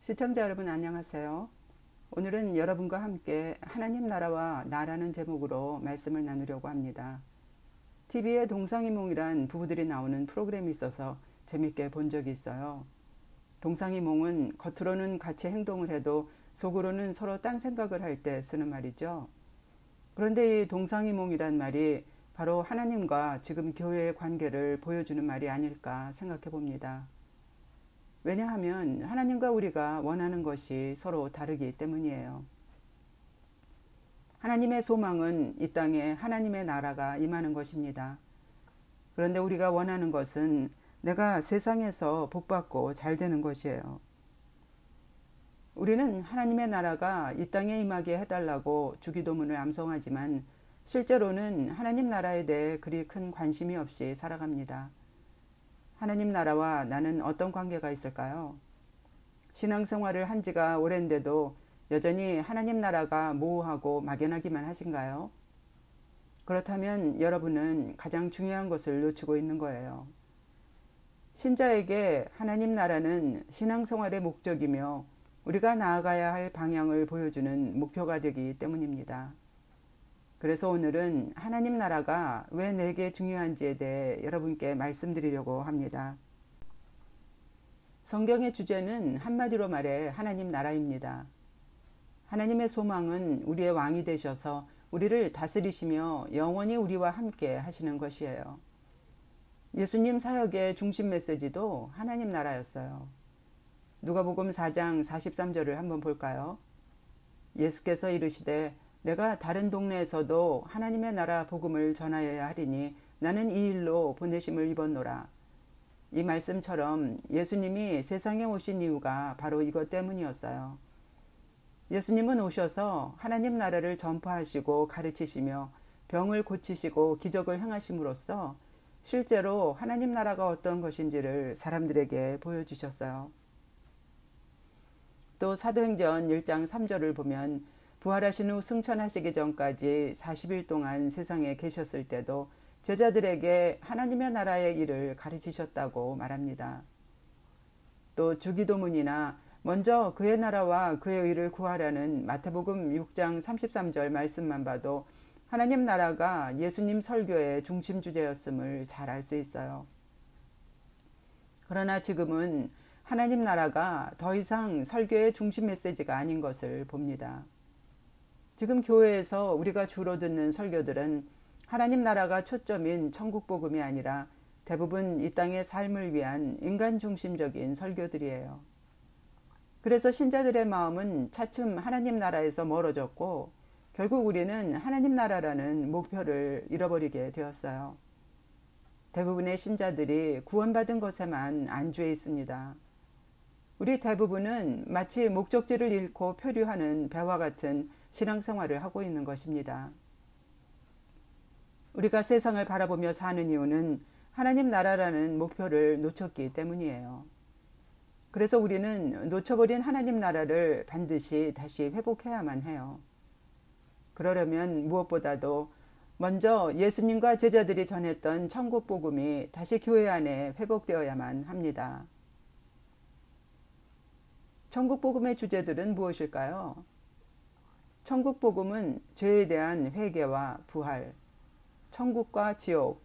시청자 여러분 안녕하세요. 오늘은 여러분과 함께 하나님 나라와 나라는 제목으로 말씀을 나누려고 합니다. TV에 동상이몽이란 부부들이 나오는 프로그램이 있어서 재밌게 본 적이 있어요. 동상이몽은 겉으로는 같이 행동을 해도 속으로는 서로 딴 생각을 할 때 쓰는 말이죠. 그런데 이 동상이몽이란 말이 바로 하나님과 지금 교회의 관계를 보여주는 말이 아닐까 생각해 봅니다. 왜냐하면 하나님과 우리가 원하는 것이 서로 다르기 때문이에요. 하나님의 소망은 이 땅에 하나님의 나라가 임하는 것입니다. 그런데 우리가 원하는 것은 내가 세상에서 복받고 잘 되는 것이에요. 우리는 하나님의 나라가 이 땅에 임하게 해달라고 주기도문을 암송하지만 실제로는 하나님 나라에 대해 그리 큰 관심이 없이 살아갑니다. 하나님 나라와 나는 어떤 관계가 있을까요? 신앙생활을 한 지가 오랜데도 여전히 하나님 나라가 모호하고 막연하기만 하신가요? 그렇다면 여러분은 가장 중요한 것을 놓치고 있는 거예요. 신자에게 하나님 나라는 신앙생활의 목적이며 우리가 나아가야 할 방향을 보여주는 목표가 되기 때문입니다. 그래서 오늘은 하나님 나라가 왜 내게 중요한지에 대해 여러분께 말씀드리려고 합니다. 성경의 주제는 한마디로 말해 하나님 나라입니다. 하나님의 소망은 우리의 왕이 되셔서 우리를 다스리시며 영원히 우리와 함께 하시는 것이에요. 예수님 사역의 중심 메시지도 하나님 나라였어요. 누가복음 4장 43절을 한번 볼까요? 예수께서 이르시되 내가 다른 동네에서도 하나님의 나라 복음을 전하여야 하리니 나는 이 일로 보내심을 입었노라. 이 말씀처럼 예수님이 세상에 오신 이유가 바로 이것 때문이었어요. 예수님은 오셔서 하나님 나라를 전파하시고 가르치시며 병을 고치시고 기적을 행하심으로써 실제로 하나님 나라가 어떤 것인지를 사람들에게 보여주셨어요. 또 사도행전 1장 3절을 보면 부활하신 후 승천하시기 전까지 40일 동안 세상에 계셨을 때도 제자들에게 하나님의 나라의 일을 가르치셨다고 말합니다. 또 주기도문이나 먼저 그의 나라와 그의 의를 구하라는 마태복음 6장 33절 말씀만 봐도 하나님 나라가 예수님 설교의 중심 주제였음을 잘 알 수 있어요. 그러나 지금은 하나님 나라가 더 이상 설교의 중심 메시지가 아닌 것을 봅니다. 지금 교회에서 우리가 주로 듣는 설교들은 하나님 나라가 초점인 천국 복음이 아니라 대부분 이 땅의 삶을 위한 인간 중심적인 설교들이에요. 그래서 신자들의 마음은 차츰 하나님 나라에서 멀어졌고 결국 우리는 하나님 나라라는 목표를 잃어버리게 되었어요. 대부분의 신자들이 구원받은 것에만 안주해 있습니다. 우리 대부분은 마치 목적지를 잃고 표류하는 배와 같은 신앙생활을 하고 있는 것입니다. 우리가 세상을 바라보며 사는 이유는 하나님 나라라는 목표를 놓쳤기 때문이에요. 그래서 우리는 놓쳐버린 하나님 나라를 반드시 다시 회복해야만 해요. 그러려면 무엇보다도 먼저 예수님과 제자들이 전했던 천국 복음이 다시 교회 안에 회복되어야만 합니다. 천국 복음의 주제들은 무엇일까요? 천국 복음은 죄에 대한 회개와 부활, 천국과 지옥,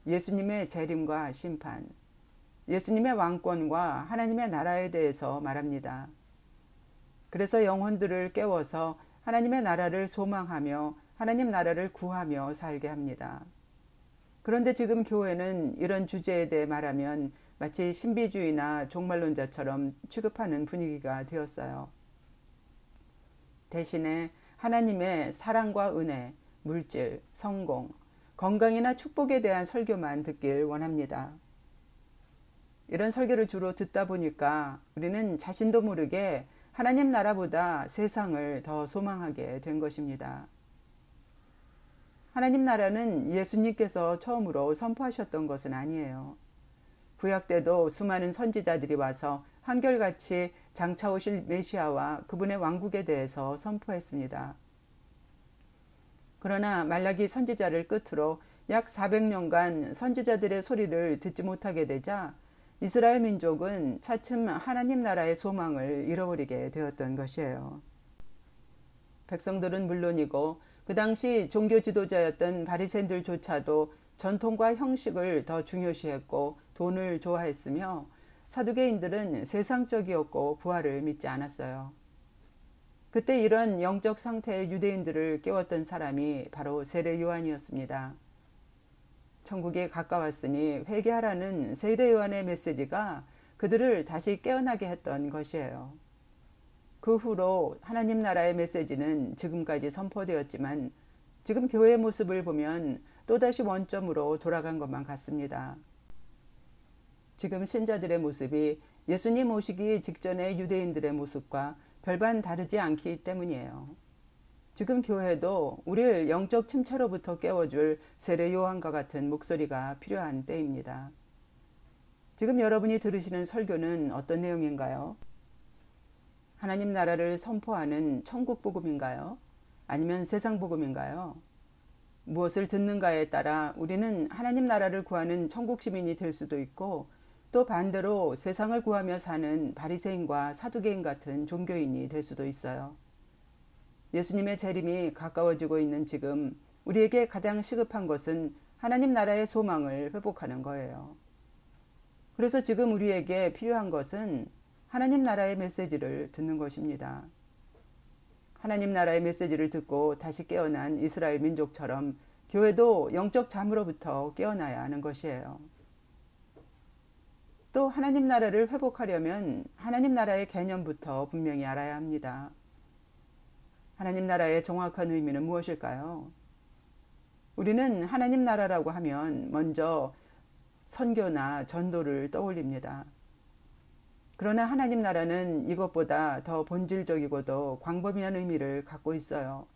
예수님의 재림과 심판, 예수님의 왕권과 하나님의 나라에 대해서 말합니다. 그래서 영혼들을 깨워서 하나님의 나라를 소망하며 하나님 나라를 구하며 살게 합니다. 그런데 지금 교회는 이런 주제에 대해 말하면 마치 신비주의나 종말론자처럼 취급하는 분위기가 되었어요. 대신에 하나님의 사랑과 은혜, 물질, 성공, 건강이나 축복에 대한 설교만 듣길 원합니다. 이런 설교를 주로 듣다 보니까 우리는 자신도 모르게 하나님 나라보다 세상을 더 소망하게 된 것입니다. 하나님 나라는 예수님께서 처음으로 선포하셨던 것은 아니에요. 구약 때도 수많은 선지자들이 와서 한결같이 장차 오실 메시아와 그분의 왕국에 대해서 선포했습니다. 그러나 말라기 선지자를 끝으로 약 400년간 선지자들의 소리를 듣지 못하게 되자 이스라엘 민족은 차츰 하나님 나라의 소망을 잃어버리게 되었던 것이에요. 백성들은 물론이고 그 당시 종교 지도자였던 바리새인들조차도 전통과 형식을 더 중요시했고 돈을 좋아했으며 사두개인들은 세상적이었고 부활을 믿지 않았어요. 그때 이런 영적 상태의 유대인들을 깨웠던 사람이 바로 세례 요한이었습니다. 천국이 가까웠으니 회개하라는 세례 요한의 메시지가 그들을 다시 깨어나게 했던 것이에요. 그 후로 하나님 나라의 메시지는 지금까지 선포되었지만 지금 교회의 모습을 보면 또다시 원점으로 돌아간 것만 같습니다. 지금 신자들의 모습이 예수님 오시기 직전의 유대인들의 모습과 별반 다르지 않기 때문이에요. 지금 교회도 우리를 영적 침체로부터 깨워줄 세례 요한과 같은 목소리가 필요한 때입니다. 지금 여러분이 들으시는 설교는 어떤 내용인가요? 하나님 나라를 선포하는 천국 복음인가요? 아니면 세상 복음인가요? 무엇을 듣는가에 따라 우리는 하나님 나라를 구하는 천국 시민이 될 수도 있고 또 반대로 세상을 구하며 사는 바리새인과 사두개인 같은 종교인이 될 수도 있어요. 예수님의 재림이 가까워지고 있는 지금 우리에게 가장 시급한 것은 하나님 나라의 소망을 회복하는 거예요. 그래서 지금 우리에게 필요한 것은 하나님 나라의 메시지를 듣는 것입니다. 하나님 나라의 메시지를 듣고 다시 깨어난 이스라엘 민족처럼 교회도 영적 잠으로부터 깨어나야 하는 것이에요. 또 하나님 나라를 회복하려면 하나님 나라의 개념부터 분명히 알아야 합니다. 하나님 나라의 정확한 의미는 무엇일까요? 우리는 하나님 나라라고 하면 먼저 선교나 전도를 떠올립니다. 그러나 하나님 나라는 이것보다 더 본질적이고도 광범위한 의미를 갖고 있어요.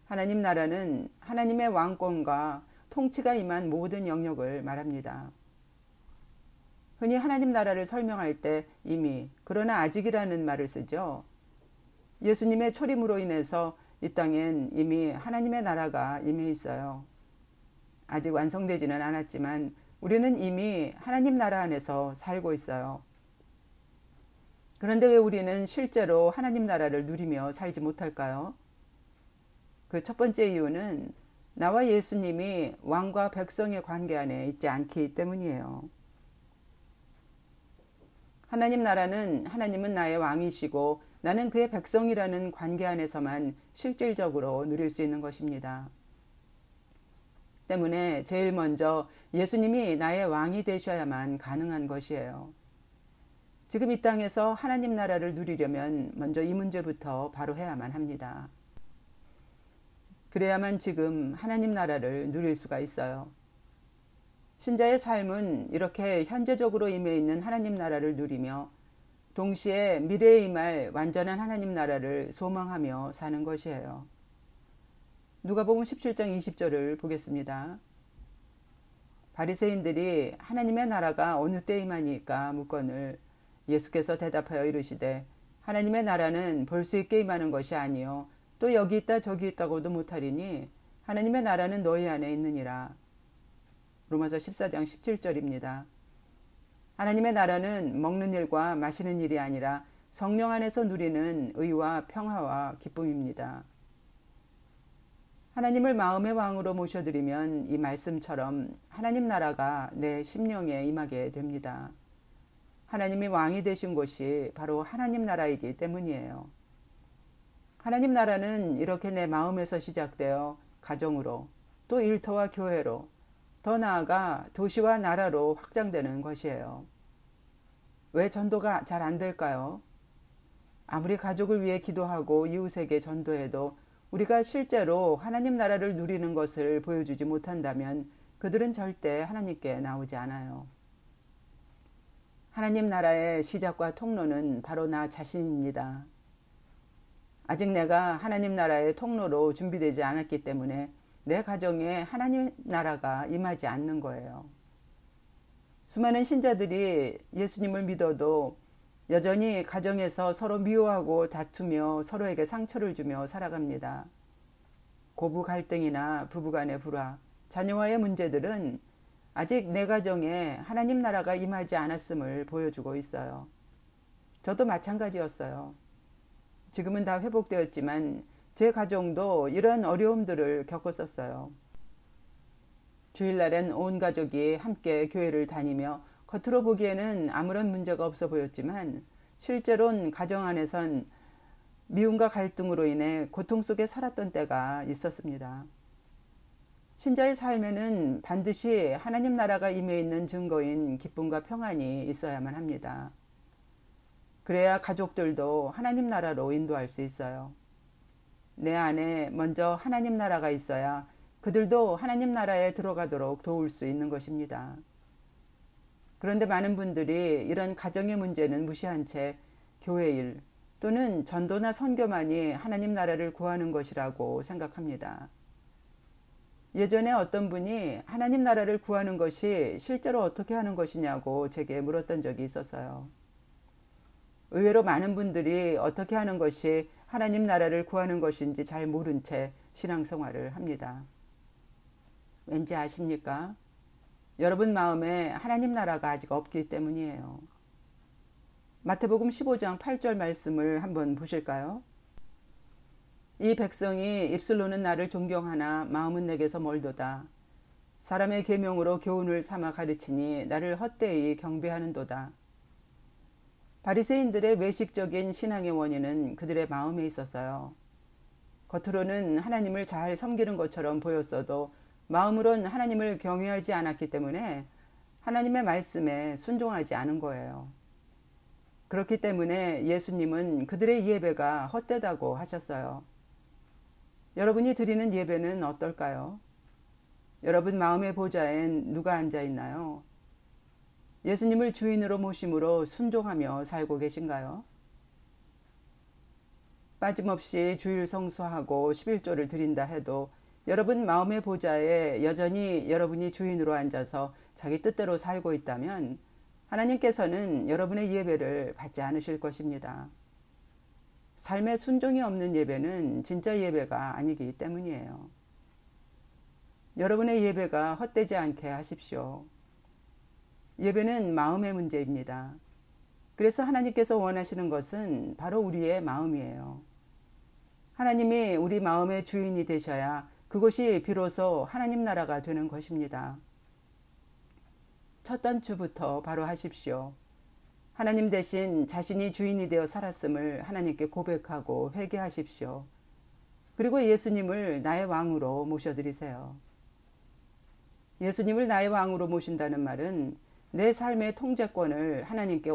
하나님 나라는 하나님의 왕권과 통치가 임한 모든 영역을 말합니다. 흔히 하나님 나라를 설명할 때 이미 그러나 아직이라는 말을 쓰죠. 예수님의 초림으로 인해서 이 땅엔 이미 하나님의 나라가 임해 있어요. 아직 완성되지는 않았지만 우리는 이미 하나님 나라 안에서 살고 있어요. 그런데 왜 우리는 실제로 하나님 나라를 누리며 살지 못할까요? 그 첫 번째 이유는 나와 예수님이 왕과 백성의 관계 안에 있지 않기 때문이에요. 하나님 나라는 하나님은 나의 왕이시고 나는 그의 백성이라는 관계 안에서만 실질적으로 누릴 수 있는 것입니다. 때문에 제일 먼저 예수님이 나의 왕이 되셔야만 가능한 것이에요. 지금 이 땅에서 하나님 나라를 누리려면 먼저 이 문제부터 바로 해야만 합니다. 그래야만 지금 하나님 나라를 누릴 수가 있어요. 신자의 삶은 이렇게 현재적으로 임해 있는 하나님 나라를 누리며 동시에 미래에 임할 완전한 하나님 나라를 소망하며 사는 것이에요. 누가복음 17장 20절을 보겠습니다. 바리새인들이 하나님의 나라가 어느 때 임하니까 묻거늘 예수께서 대답하여 이르시되 하나님의 나라는 볼 수 있게 임하는 것이 아니요 또 여기 있다 저기 있다고도 못하리니 하나님의 나라는 너희 안에 있느니라. 로마서 14장 17절입니다. 하나님의 나라는 먹는 일과 마시는 일이 아니라 성령 안에서 누리는 의와 평화와 기쁨입니다. 하나님을 마음의 왕으로 모셔드리면 이 말씀처럼 하나님 나라가 내 심령에 임하게 됩니다. 하나님이 왕이 되신 곳이 바로 하나님 나라이기 때문이에요. 하나님 나라는 이렇게 내 마음에서 시작되어 가정으로 또 일터와 교회로 더 나아가 도시와 나라로 확장되는 것이에요. 왜 전도가 잘 안 될까요? 아무리 가족을 위해 기도하고 이웃에게 전도해도 우리가 실제로 하나님 나라를 누리는 것을 보여주지 못한다면 그들은 절대 하나님께 나오지 않아요. 하나님 나라의 시작과 통로는 바로 나 자신입니다. 아직 내가 하나님 나라의 통로로 준비되지 않았기 때문에 내 가정에 하나님 나라가 임하지 않는 거예요. 수많은 신자들이 예수님을 믿어도 여전히 가정에서 서로 미워하고 다투며 서로에게 상처를 주며 살아갑니다. 고부 갈등이나 부부간의 불화, 자녀와의 문제들은 아직 내 가정에 하나님 나라가 임하지 않았음을 보여주고 있어요. 저도 마찬가지였어요. 지금은 다 회복되었지만 제 가정도 이런 어려움들을 겪었었어요. 주일날엔 온 가족이 함께 교회를 다니며 겉으로 보기에는 아무런 문제가 없어 보였지만 실제로는 가정 안에선 미움과 갈등으로 인해 고통 속에 살았던 때가 있었습니다. 신자의 삶에는 반드시 하나님 나라가 임해 있는 증거인 기쁨과 평안이 있어야만 합니다. 그래야 가족들도 하나님 나라로 인도할 수 있어요. 내 안에 먼저 하나님 나라가 있어야 그들도 하나님 나라에 들어가도록 도울 수 있는 것입니다. 그런데 많은 분들이 이런 가정의 문제는 무시한 채 교회 일 또는 전도나 선교만이 하나님 나라를 구하는 것이라고 생각합니다. 예전에 어떤 분이 하나님 나라를 구하는 것이 실제로 어떻게 하는 것이냐고 제게 물었던 적이 있었어요. 의외로 많은 분들이 어떻게 하는 것이 하나님 나라를 구하는 것인지 잘 모른 채 신앙생활을 합니다. 왠지 아십니까? 여러분 마음에 하나님 나라가 아직 없기 때문이에요. 마태복음 15장 8절 말씀을 한번 보실까요? 이 백성이 입술로는 나를 존경하나 마음은 내게서 멀도다. 사람의 계명으로 교훈을 삼아 가르치니 나를 헛되이 경배하는도다. 바리새인들의 외식적인 신앙의 원인은 그들의 마음에 있었어요. 겉으로는 하나님을 잘 섬기는 것처럼 보였어도 마음으론 하나님을 경외하지 않았기 때문에 하나님의 말씀에 순종하지 않은 거예요. 그렇기 때문에 예수님은 그들의 예배가 헛되다고 하셨어요. 여러분이 드리는 예배는 어떨까요? 여러분 마음의 보좌엔 누가 앉아 있나요? 예수님을 주인으로 모심으로 순종하며 살고 계신가요? 빠짐없이 주일 성수하고 11조를 드린다 해도 여러분 마음의 보좌에 여전히 여러분이 주인으로 앉아서 자기 뜻대로 살고 있다면 하나님께서는 여러분의 예배를 받지 않으실 것입니다. 삶에 순종이 없는 예배는 진짜 예배가 아니기 때문이에요. 여러분의 예배가 헛되지 않게 하십시오. 예배는 마음의 문제입니다. 그래서 하나님께서 원하시는 것은 바로 우리의 마음이에요. 하나님이 우리 마음의 주인이 되셔야 그것이 비로소 하나님 나라가 되는 것입니다. 첫 단추부터 바로 하십시오. 하나님 대신 자신이 주인이 되어 살았음을 하나님께 고백하고 회개하십시오. 그리고 예수님을 나의 왕으로 모셔드리세요. 예수님을 나의 왕으로 모신다는 말은 내 삶의 통제권을 하나님께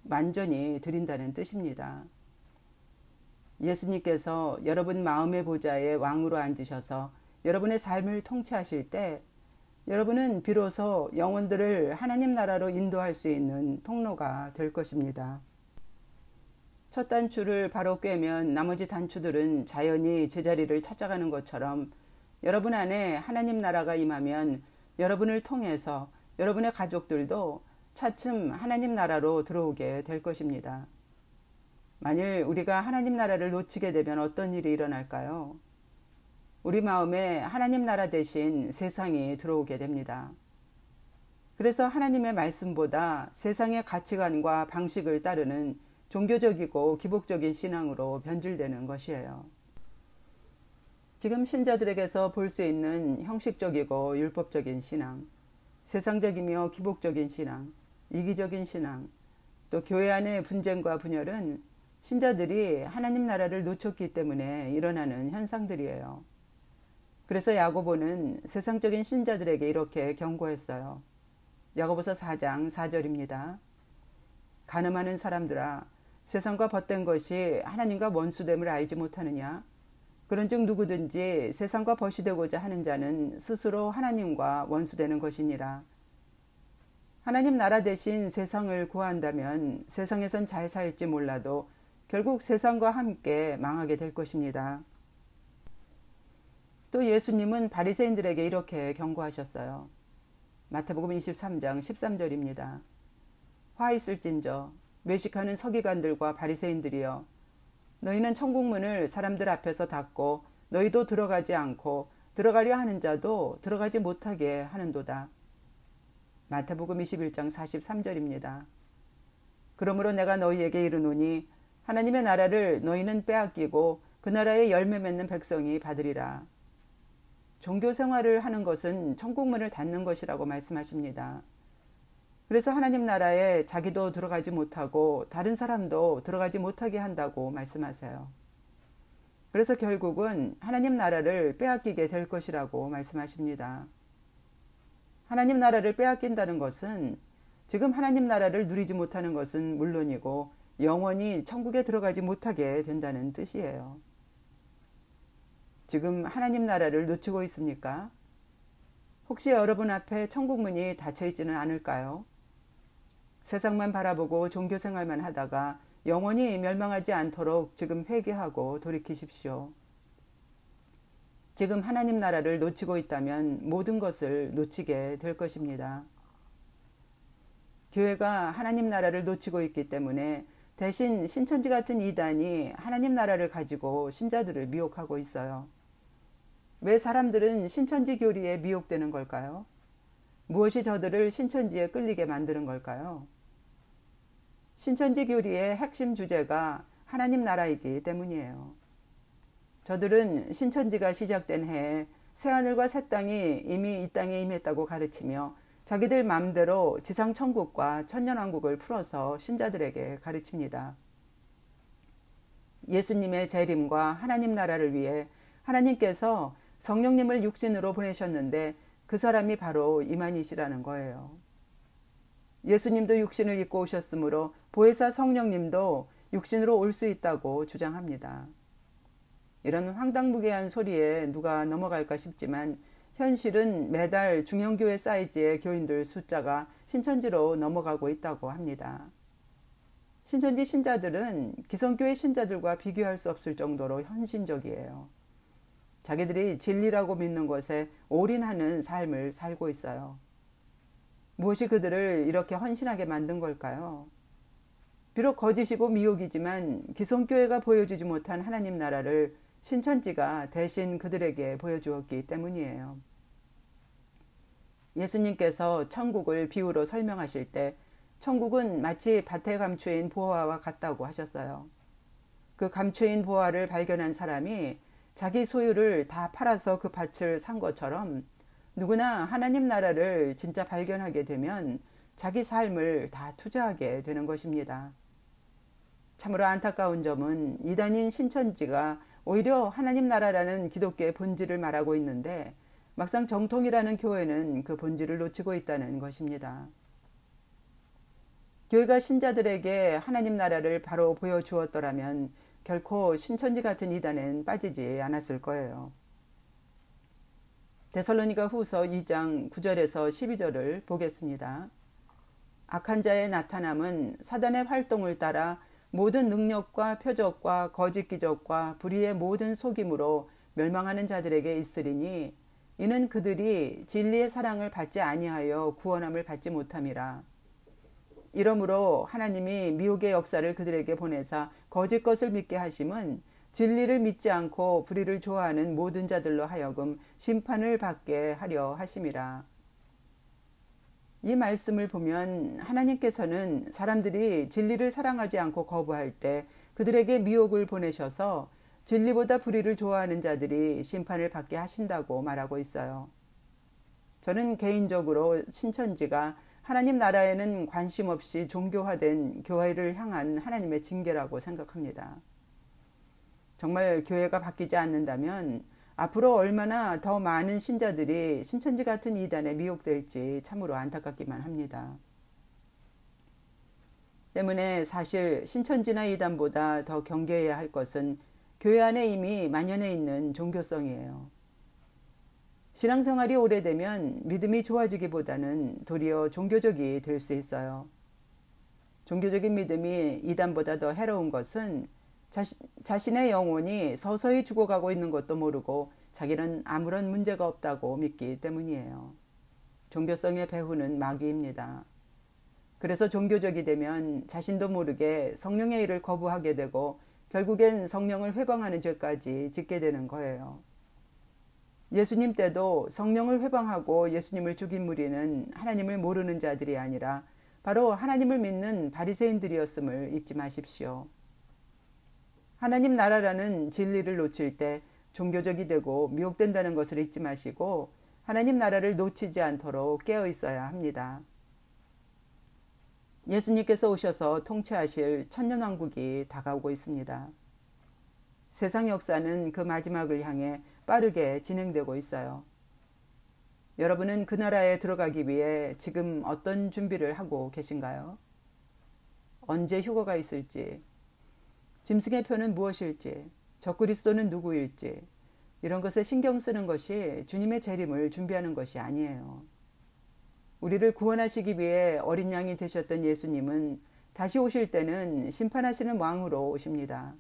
완전히 드린다는 뜻입니다. 예수님께서 여러분 마음의 보좌에 왕으로 앉으셔서 여러분의 삶을 통치하실 때 여러분은 비로소 영혼들을 하나님 나라로 인도할 수 있는 통로가 될 것입니다. 첫 단추를 바로 꿰면 나머지 단추들은 자연히 제자리를 찾아가는 것처럼 여러분 안에 하나님 나라가 임하면 여러분을 통해서 여러분의 가족들도 차츰 하나님 나라로 들어오게 될 것입니다. 만일 우리가 하나님 나라를 놓치게 되면 어떤 일이 일어날까요? 우리 마음에 하나님 나라 대신 세상이 들어오게 됩니다. 그래서 하나님의 말씀보다 세상의 가치관과 방식을 따르는 종교적이고 기복적인 신앙으로 변질되는 것이에요. 지금 신자들에게서 볼 수 있는 형식적이고 율법적인 신앙, 세상적이며 기복적인 신앙, 이기적인 신앙, 또 교회 안의 분쟁과 분열은 신자들이 하나님 나라를 놓쳤기 때문에 일어나는 현상들이에요. 그래서 야고보는 세상적인 신자들에게 이렇게 경고했어요. 야고보서 4장 4절입니다. 간음하는 사람들아, 세상과 벗된 것이 하나님과 원수됨을 알지 못하느냐? 그런즉 누구든지 세상과 벗이 되고자 하는 자는 스스로 하나님과 원수되는 것이니라. 하나님 나라 대신 세상을 구한다면 세상에선 잘 살지 몰라도 결국 세상과 함께 망하게 될 것입니다. 또 예수님은 바리새인들에게 이렇게 경고하셨어요. 마태복음 23장 13절입니다. 화 있을진저 외식하는 서기관들과 바리새인들이여, 너희는 천국문을 사람들 앞에서 닫고 너희도 들어가지 않고 들어가려 하는 자도 들어가지 못하게 하는도다. 마태복음 21장 43절입니다. 그러므로 내가 너희에게 이르노니 하나님의 나라를 너희는 빼앗기고 그 나라의 열매 맺는 백성이 받으리라. 종교 생활을 하는 것은 천국문을 닫는 것이라고 말씀하십니다. 그래서 하나님 나라에 자기도 들어가지 못하고 다른 사람도 들어가지 못하게 한다고 말씀하세요. 그래서 결국은 하나님 나라를 빼앗기게 될 것이라고 말씀하십니다. 하나님 나라를 빼앗긴다는 것은 지금 하나님 나라를 누리지 못하는 것은 물론이고 영원히 천국에 들어가지 못하게 된다는 뜻이에요. 지금 하나님 나라를 놓치고 있습니까? 혹시 여러분 앞에 천국 문이 닫혀 있지는 않을까요? 세상만 바라보고 종교 생활만 하다가 영원히 멸망하지 않도록 지금 회개하고 돌이키십시오. 지금 하나님 나라를 놓치고 있다면 모든 것을 놓치게 될 것입니다. 교회가 하나님 나라를 놓치고 있기 때문에 대신 신천지 같은 이단이 하나님 나라를 가지고 신자들을 미혹하고 있어요. 왜 사람들은 신천지 교리에 미혹되는 걸까요? 무엇이 저들을 신천지에 끌리게 만드는 걸까요? 신천지 교리의 핵심 주제가 하나님 나라이기 때문이에요. 저들은 신천지가 시작된 해에 새하늘과 새 땅이 이미 이 땅에 임했다고 가르치며 자기들 마음대로 지상 천국과 천년왕국을 풀어서 신자들에게 가르칩니다. 예수님의 재림과 하나님 나라를 위해 하나님께서 성령님을 육신으로 보내셨는데 그 사람이 바로 이만희시라는 거예요. 예수님도 육신을 입고 오셨으므로 보혜사 성령님도 육신으로 올 수 있다고 주장합니다. 이런 황당무계한 소리에 누가 넘어갈까 싶지만 현실은 매달 중형교회 사이즈의 교인들 숫자가 신천지로 넘어가고 있다고 합니다. 신천지 신자들은 기성교회 신자들과 비교할 수 없을 정도로 헌신적이에요. 자기들이 진리라고 믿는 것에 올인하는 삶을 살고 있어요. 무엇이 그들을 이렇게 헌신하게 만든 걸까요? 비록 거짓이고 미혹이지만 기성교회가 보여주지 못한 하나님 나라를 신천지가 대신 그들에게 보여주었기 때문이에요. 예수님께서 천국을 비유로 설명하실 때 천국은 마치 밭에 감추인 보화와 같다고 하셨어요. 그 감추인 보화를 발견한 사람이 자기 소유를 다 팔아서 그 밭을 산 것처럼 누구나 하나님 나라를 진짜 발견하게 되면 자기 삶을 다 투자하게 되는 것입니다. 참으로 안타까운 점은 이단인 신천지가 오히려 하나님 나라라는 기독교의 본질을 말하고 있는데 막상 정통이라는 교회는 그 본질을 놓치고 있다는 것입니다. 교회가 신자들에게 하나님 나라를 바로 보여주었더라면 결코 신천지 같은 이단엔 빠지지 않았을 거예요. 데살로니가 후서 2장 9절에서 12절을 보겠습니다. 악한 자의 나타남은 사단의 활동을 따라 모든 능력과 표적과 거짓 기적과 불의의 모든 속임으로 멸망하는 자들에게 있으리니 이는 그들이 진리의 사랑을 받지 아니하여 구원함을 받지 못함이라. 이러므로 하나님이 미혹의 역사를 그들에게 보내사 거짓 것을 믿게 하심은 진리를 믿지 않고 불의를 좋아하는 모든 자들로 하여금 심판을 받게 하려 하심이라. 이 말씀을 보면 하나님께서는 사람들이 진리를 사랑하지 않고 거부할 때 그들에게 미혹을 보내셔서 진리보다 불의를 좋아하는 자들이 심판을 받게 하신다고 말하고 있어요. 저는 개인적으로 신천지가 하나님 나라에는 관심 없이 종교화된 교회를 향한 하나님의 징계라고 생각합니다. 정말 교회가 바뀌지 않는다면 앞으로 얼마나 더 많은 신자들이 신천지 같은 이단에 미혹될지 참으로 안타깝기만 합니다. 때문에 사실 신천지나 이단보다 더 경계해야 할 것은 교회 안에 이미 만연해 있는 종교성이에요. 신앙생활이 오래되면 믿음이 좋아지기보다는 도리어 종교적이 될 수 있어요. 종교적인 믿음이 이단보다 더 해로운 것은 자신의 영혼이 서서히 죽어가고 있는 것도 모르고 자기는 아무런 문제가 없다고 믿기 때문이에요. 종교성의 배후는 마귀입니다. 그래서 종교적이 되면 자신도 모르게 성령의 일을 거부하게 되고 결국엔 성령을 회방하는 죄까지 짓게 되는 거예요. 예수님 때도 성령을 회방하고 예수님을 죽인 무리는 하나님을 모르는 자들이 아니라 바로 하나님을 믿는 바리새인들이었음을 잊지 마십시오. 하나님 나라라는 진리를 놓칠 때 종교적이 되고 미혹된다는 것을 잊지 마시고 하나님 나라를 놓치지 않도록 깨어 있어야 합니다. 예수님께서 오셔서 통치하실 천년왕국이 다가오고 있습니다. 세상 역사는 그 마지막을 향해 빠르게 진행되고 있어요. 여러분은 그 나라에 들어가기 위해 지금 어떤 준비를 하고 계신가요? 언제 휴거가 있을지, 짐승의 표는 무엇일지, 적그리스도는 누구일지, 이런 것에 신경 쓰는 것이 주님의 재림을 준비하는 것이 아니에요. 우리를 구원하시기 위해 어린 양이 되셨던 예수님은 다시 오실 때는 심판하시는 왕으로 오십니다.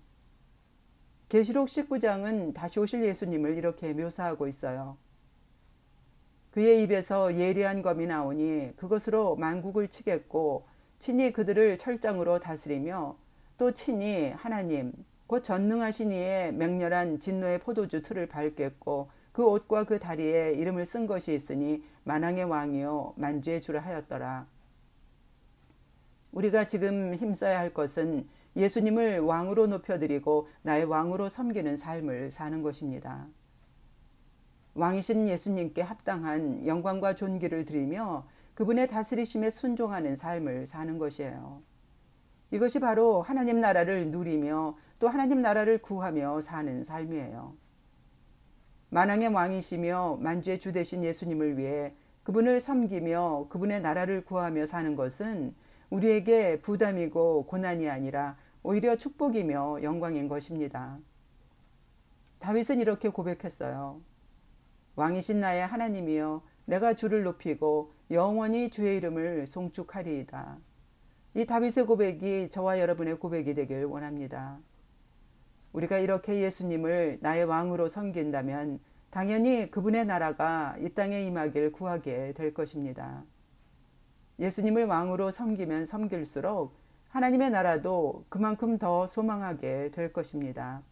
계시록 19장은 다시 오실 예수님을 이렇게 묘사하고 있어요. 그의 입에서 예리한 검이 나오니 그것으로 만국을 치겠고 친히 그들을 철장으로 다스리며 또 친히 하나님 곧 전능하신 이의 맹렬한 진노의 포도주 틀을 밟겠고 그 옷과 그 다리에 이름을 쓴 것이 있으니 만왕의 왕이요 만주의 주라 하였더라. 우리가 지금 힘써야 할 것은 예수님을 왕으로 높여드리고 나의 왕으로 섬기는 삶을 사는 것입니다. 왕이신 예수님께 합당한 영광과 존귀를 드리며 그분의 다스리심에 순종하는 삶을 사는 것이에요. 이것이 바로 하나님 나라를 누리며 또 하나님 나라를 구하며 사는 삶이에요. 만왕의 왕이시며 만주의 주 되신 예수님을 위해 그분을 섬기며 그분의 나라를 구하며 사는 것은 우리에게 부담이고 고난이 아니라 오히려 축복이며 영광인 것입니다. 다윗은 이렇게 고백했어요. 왕이신 나의 하나님이여 내가 주를 높이고 영원히 주의 이름을 송축하리이다. 이 다윗의 고백이 저와 여러분의 고백이 되길 원합니다. 우리가 이렇게 예수님을 나의 왕으로 섬긴다면 당연히 그분의 나라가 이 땅에 임하길 구하게 될 것입니다. 예수님을 왕으로 섬기면 섬길수록 하나님의 나라도 그만큼 더 소망하게 될 것입니다.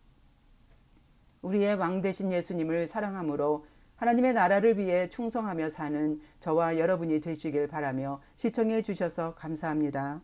우리의 왕 되신 예수님을 사랑함으로 하나님의 나라를 위해 충성하며 사는 저와 여러분이 되시길 바라며 시청해 주셔서 감사합니다.